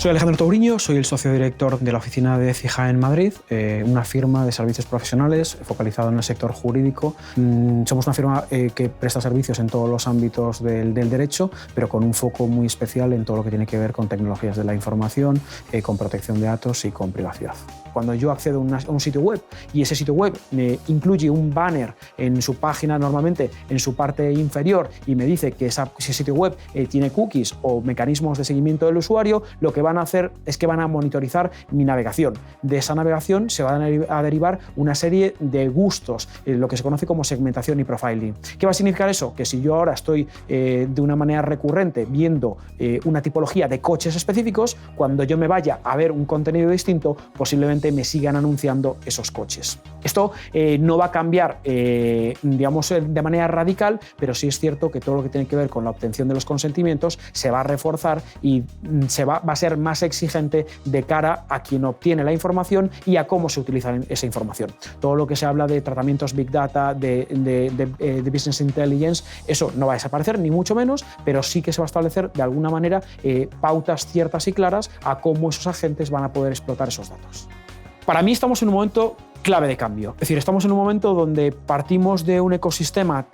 Soy Alejandro Touriño, soy el socio director de la oficina de Cija en Madrid, una firma de servicios profesionales focalizada en el sector jurídico. Somos una firma que presta servicios en todos los ámbitos del derecho, pero con un foco muy especial en todo lo que tiene que ver con tecnologías de la información, con protección de datos y con privacidad. Cuando yo accedo a un sitio web y ese sitio web me incluye un banner en su página, normalmente en su parte inferior, y me dice que ese sitio web tiene cookies o mecanismos de seguimiento del usuario, lo que van a hacer es que van a monitorizar mi navegación. De esa navegación se van a derivar una serie de gustos, lo que se conoce como segmentación y profiling. ¿Qué va a significar eso? Que si yo ahora estoy de una manera recurrente viendo una tipología de coches específicos, cuando yo me vaya a ver un contenido distinto, posiblemente me sigan anunciando esos coches. Esto no va a cambiar, digamos, de manera radical, pero sí es cierto que todo lo que tiene que ver con la obtención de los consentimientos se va a reforzar y va a ser más exigente de cara a quien obtiene la información y a cómo se utiliza esa información. Todo lo que se habla de tratamientos Big Data, de Business Intelligence, eso no va a desaparecer, ni mucho menos, pero sí que se va a establecer de alguna manera pautas ciertas y claras a cómo esos agentes van a poder explotar esos datos. Para mí estamos en un momento clave de cambio. Es decir, estamos en un momento donde partimos de un ecosistema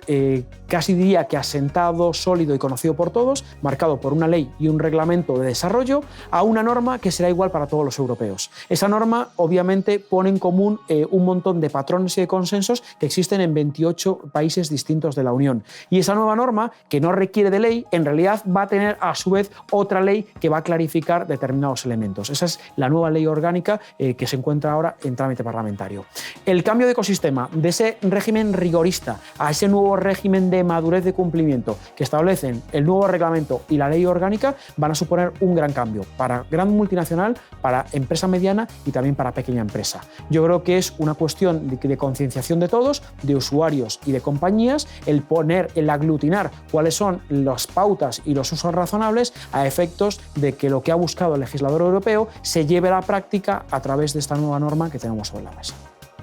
casi diría que asentado, sólido y conocido por todos, marcado por una ley y un reglamento de desarrollo, a una norma que será igual para todos los europeos. Esa norma obviamente pone en común un montón de patrones y de consensos que existen en 28 países distintos de la Unión. Y esa nueva norma, que no requiere de ley, en realidad va a tener a su vez otra ley que va a clarificar determinados elementos. Esa es la nueva ley orgánica que se encuentra ahora en trámite parlamentario. El cambio de ecosistema, de ese régimen rigorista a ese nuevo régimen de madurez de cumplimiento que establecen el nuevo reglamento y la ley orgánica, van a suponer un gran cambio para gran multinacional, para empresa mediana y también para pequeña empresa. Yo creo que es una cuestión de concienciación de todos, de usuarios y de compañías, el aglutinar cuáles son las pautas y los usos razonables a efectos de que lo que ha buscado el legislador europeo se lleve a la práctica a través de esta nueva norma que tenemos sobre la mesa.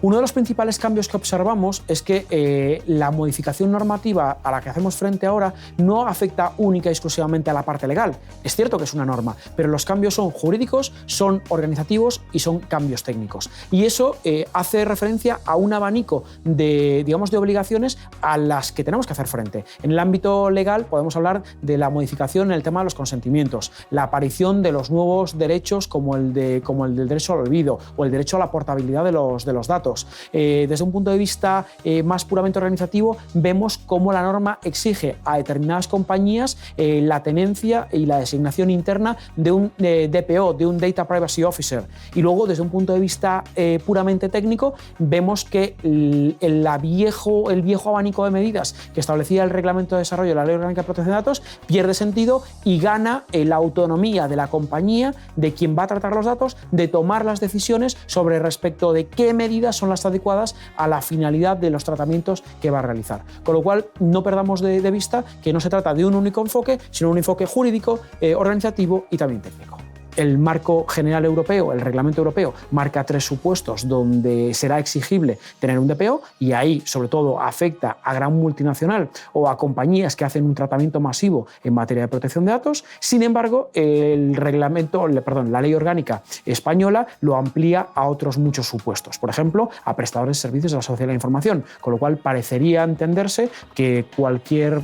Uno de los principales cambios que observamos es que la modificación normativa a la que hacemos frente ahora no afecta única y exclusivamente a la parte legal. Es cierto que es una norma, pero los cambios son jurídicos, son organizativos y son cambios técnicos. Y eso hace referencia a un abanico de obligaciones a las que tenemos que hacer frente. En el ámbito legal podemos hablar de la modificación en el tema de los consentimientos, la aparición de los nuevos derechos como el del derecho al olvido o el derecho a la portabilidad de los datos. Desde un punto de vista más puramente organizativo, vemos cómo la norma exige a determinadas compañías la tenencia y la designación interna de un DPO, de un Data Privacy Officer. Y luego, desde un punto de vista puramente técnico, vemos que el viejo abanico de medidas que establecía el Reglamento de Desarrollo de la Ley Orgánica de Protección de Datos pierde sentido y gana la autonomía de la compañía, de quien va a tratar los datos, de tomar las decisiones sobre respecto de qué medidas son las adecuadas a la finalidad de los tratamientos que va a realizar. Con lo cual, no perdamos de vista que no se trata de un único enfoque, sino un enfoque jurídico, organizativo y también técnico. El marco general europeo, el reglamento europeo, marca 3 supuestos donde será exigible tener un DPO y ahí, sobre todo, afecta a gran multinacional o a compañías que hacen un tratamiento masivo en materia de protección de datos. Sin embargo, la ley orgánica española lo amplía a otros muchos supuestos, por ejemplo, a prestadores de servicios de la sociedad de la información, con lo cual parecería entenderse que cualquier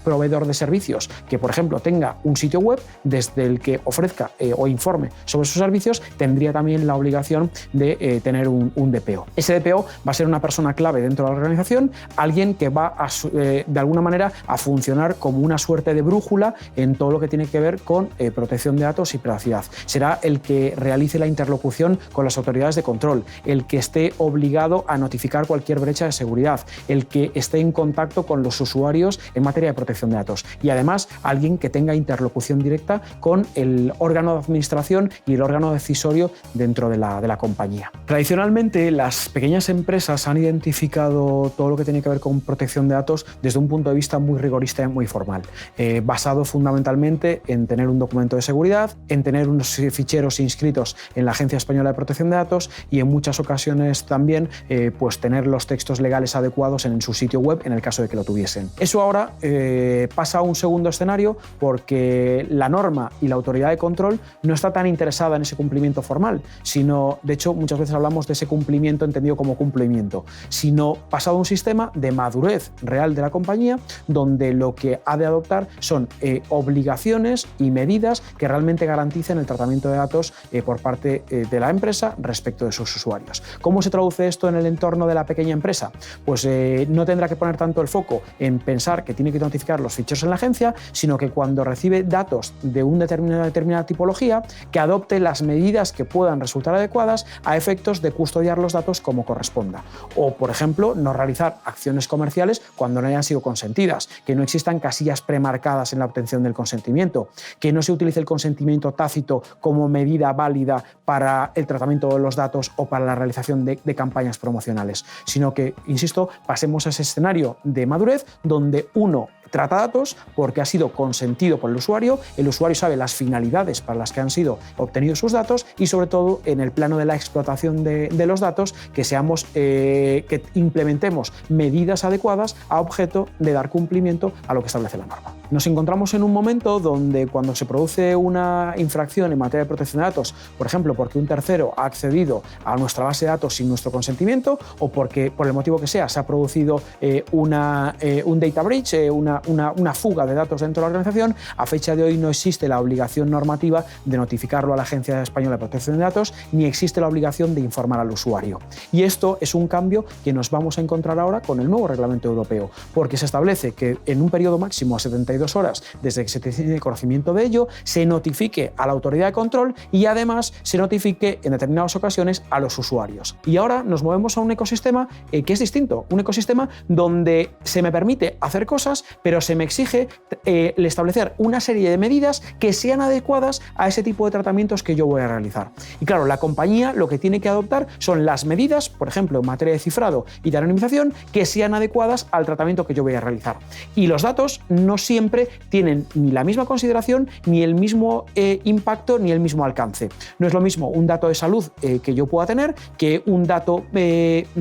proveedor de servicios que, por ejemplo, tenga un sitio web desde el que ofrezca o informe sobre sus servicios, tendría también la obligación de tener un DPO. Ese DPO va a ser una persona clave dentro de la organización, alguien que va de alguna manera a funcionar como una suerte de brújula en todo lo que tiene que ver con protección de datos y privacidad. Será el que realice la interlocución con las autoridades de control, el que esté obligado a notificar cualquier brecha de seguridad, el que esté en contacto con los usuarios en materia de protección de datos y además alguien que tenga interlocución directa con el órgano de administración y el órgano decisorio dentro de la compañía. Tradicionalmente, las pequeñas empresas han identificado todo lo que tiene que ver con protección de datos desde un punto de vista muy rigorista y muy formal, basado fundamentalmente en tener un documento de seguridad, en tener unos ficheros inscritos en la Agencia Española de Protección de Datos y en muchas ocasiones también pues tener los textos legales adecuados en su sitio web en el caso de que lo tuviesen. Eso ahora pasa a un segundo escenario porque la norma y la autoridad de control no está tan interesada en ese cumplimiento formal, sino, de hecho, muchas veces hablamos de ese cumplimiento entendido como cumplimiento, sino pasado a un sistema de madurez real de la compañía, donde lo que ha de adoptar son obligaciones y medidas que realmente garanticen el tratamiento de datos por parte de la empresa respecto de sus usuarios. ¿Cómo se traduce esto en el entorno de la pequeña empresa? Pues no tendrá que poner tanto el foco en pensar que tiene que notificar los ficheros en la agencia, sino que cuando recibe datos de una determinada tipología, que adopte las medidas que puedan resultar adecuadas a efectos de custodiar los datos como corresponda. O, por ejemplo, no realizar acciones comerciales cuando no hayan sido consentidas, que no existan casillas premarcadas en la obtención del consentimiento, que no se utilice el consentimiento tácito como medida válida para el tratamiento de los datos o para la realización de campañas promocionales, sino que, insisto, pasemos a ese escenario de madurez donde uno trata datos porque ha sido consentido por el usuario sabe las finalidades para las que han sido obtenidos sus datos y, sobre todo, en el plano de la explotación de los datos, que implementemos medidas adecuadas a objeto de dar cumplimiento a lo que establece la norma. Nos encontramos en un momento donde, cuando se produce una infracción en materia de protección de datos, por ejemplo, porque un tercero ha accedido a nuestra base de datos sin nuestro consentimiento o porque, por el motivo que sea, se ha producido un data breach, una fuga de datos dentro de la organización, a fecha de hoy no existe la obligación normativa de notificarlo a la Agencia Española de Protección de Datos, ni existe la obligación de informar al usuario. Y esto es un cambio que nos vamos a encontrar ahora con el nuevo reglamento europeo, porque se establece que en un periodo máximo a 72 horas desde que se tiene conocimiento de ello, se notifique a la autoridad de control y, además, se notifique en determinadas ocasiones a los usuarios. Y ahora nos movemos a un ecosistema que es distinto, un ecosistema donde se me permite hacer cosas, pero se me exige el establecer una serie de medidas que sean adecuadas a ese tipo de tratamientos que yo voy a realizar. Y claro, la compañía lo que tiene que adoptar son las medidas, por ejemplo, en materia de cifrado y de anonimización, que sean adecuadas al tratamiento que yo voy a realizar. Y los datos no siempre tienen ni la misma consideración, ni el mismo impacto, ni el mismo alcance. No es lo mismo un dato de salud que yo pueda tener que un dato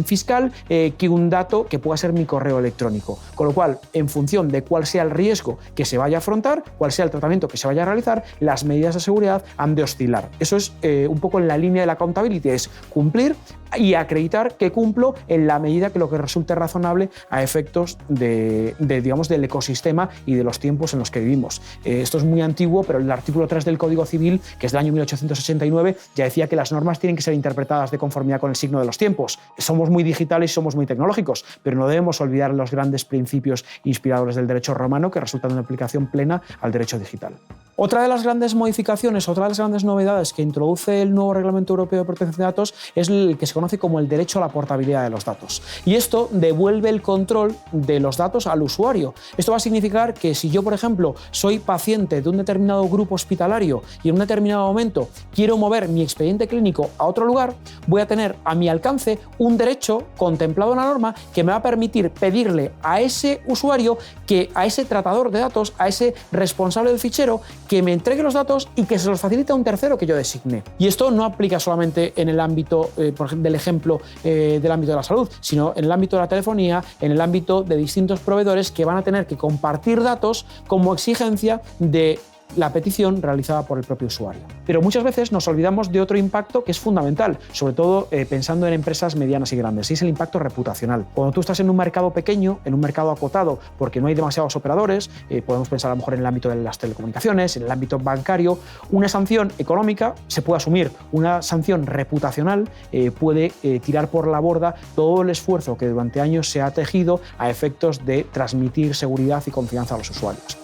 fiscal, que un dato que pueda ser mi correo electrónico. Con lo cual, en función de cuál sea el riesgo que se vaya a afrontar, cuál sea el tratamiento que se vaya a realizar, las medidas de seguridad han de oscilar. Eso es un poco en la línea de la accountability, es cumplir y acreditar que cumplo en la medida que lo que resulte razonable a efectos digamos, del ecosistema y de los tiempos en los que vivimos. Esto es muy antiguo, pero el artículo 3 del Código Civil, que es del año 1889, ya decía que las normas tienen que ser interpretadas de conformidad con el signo de los tiempos. Somos muy digitales y somos muy tecnológicos, pero no debemos olvidar los grandes principios inspiradores del derecho romano que resultan de una aplicación plena al derecho digital. Otra de las grandes modificaciones, otra de las grandes novedades que introduce el nuevo Reglamento Europeo de Protección de Datos es el que se conoce como el derecho a la portabilidad de los datos. Y esto devuelve el control de los datos al usuario. Esto va a significar que si yo, por ejemplo, soy paciente de un determinado grupo hospitalario y en un determinado momento quiero mover mi expediente clínico a otro lugar, voy a tener a mi alcance un derecho contemplado en la norma que me va a permitir pedirle a ese usuario, a ese tratador de datos, a ese responsable del fichero, que me entregue los datos y que se los facilite a un tercero que yo designe. Y esto no aplica solamente en el ámbito, por ejemplo, del ejemplo del ámbito de la salud, sino en el ámbito de la telefonía, en el ámbito de distintos proveedores que van a tener que compartir datos como exigencia de la petición realizada por el propio usuario. Pero muchas veces nos olvidamos de otro impacto que es fundamental, sobre todo pensando en empresas medianas y grandes, y es el impacto reputacional. Cuando tú estás en un mercado pequeño, en un mercado acotado, porque no hay demasiados operadores, podemos pensar a lo mejor en el ámbito de las telecomunicaciones, en el ámbito bancario, una sanción económica se puede asumir, una sanción reputacional puede tirar por la borda todo el esfuerzo que durante años se ha tejido a efectos de transmitir seguridad y confianza a los usuarios.